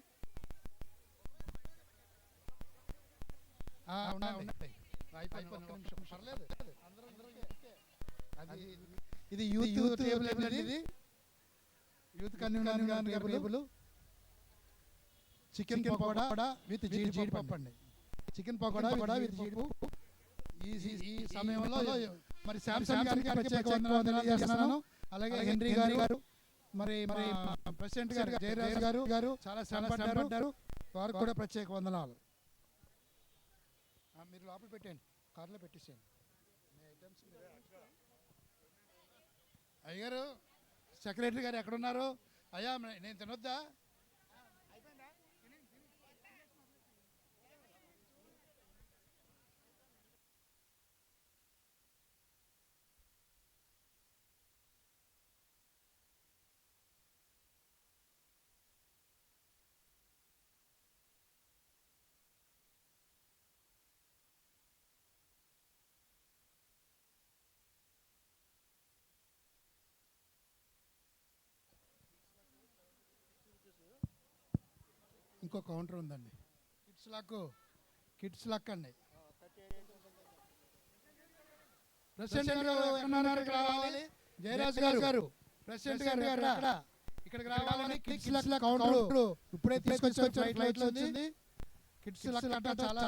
ఇది యూత్ టేబుల్ అండి. యూత్ కన్వీనర్ గారు టేబుల్. చికెన్ పకోడా విత్ జీడిపప్పు అండి. చికెన్ పకోడా విత్ జీడిపప్పు. ఈ సమయంలో మరి శాంసంగ్ గారికి ప్రత్యేక వందనాలు తెలియజేస్తున్నాను. అలాగే హెన్రీ గారు, మరి ప్రెసిడెంట్ గారు జయరాజ్ గారు చాలా శ్రమపడ్డారు. వారు కూడా ప్రత్యేక వందనాలు. మీరు లోపల పెట్టండి, కార్లో పెట్టేసేయండి. అయ్యగారు, సెక్రటరీ గారు ఎక్కడున్నారు? అయ్యా నేను తినొద్దా? ఇంకో కౌంటర్ ఉందండి. కిడ్స్ లక్ అండి. ప్రెసిడెంట్ గారు రావాలి. జయరాజ్ గారు ప్రెసిడెంట్ గారు ఇక్కడికి రావాలని కిడ్స్ లక్ కౌంటర్ ఇప్పుడే తీసుకొచ్చి ఫ్లైట్ లో వచ్చింది. కిడ్స్ లక్ అంటే చాలా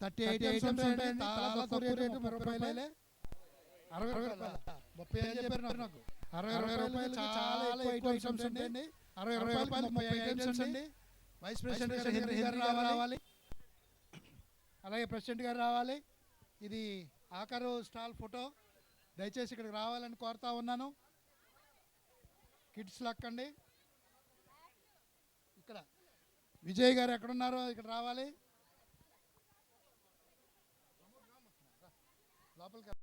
38 ఐటమ్స్ ఉంటాయండి. చాలా తక్కువ రేటు, 30 రూపాయలే. 60 రూపాయలు 30 అని చెప్పారు నాకు. 60 రూపాయలు చాలా ఎక్కువ ఐటమ్స్ ఉంటాయండి. 60 రూపాయలు 30 ఐటమ్స్ అండి. వైస్ ప్రెసిడెంట్ హెన్రీ గారు రావాలి. అలాగే ప్రెసిడెంట్ గారు రావాలి. ఇది ఆఖరు స్టాల్ ఫోటో. దయచేసి ఇక్కడికి రావాలని కోరుతా ఉన్నాను. కిడ్స్ లక్ అండి. ఇక్కడ విజయ్ గారు ఎక్కడున్నారో ఇక్కడ రావాలి. లోపలికి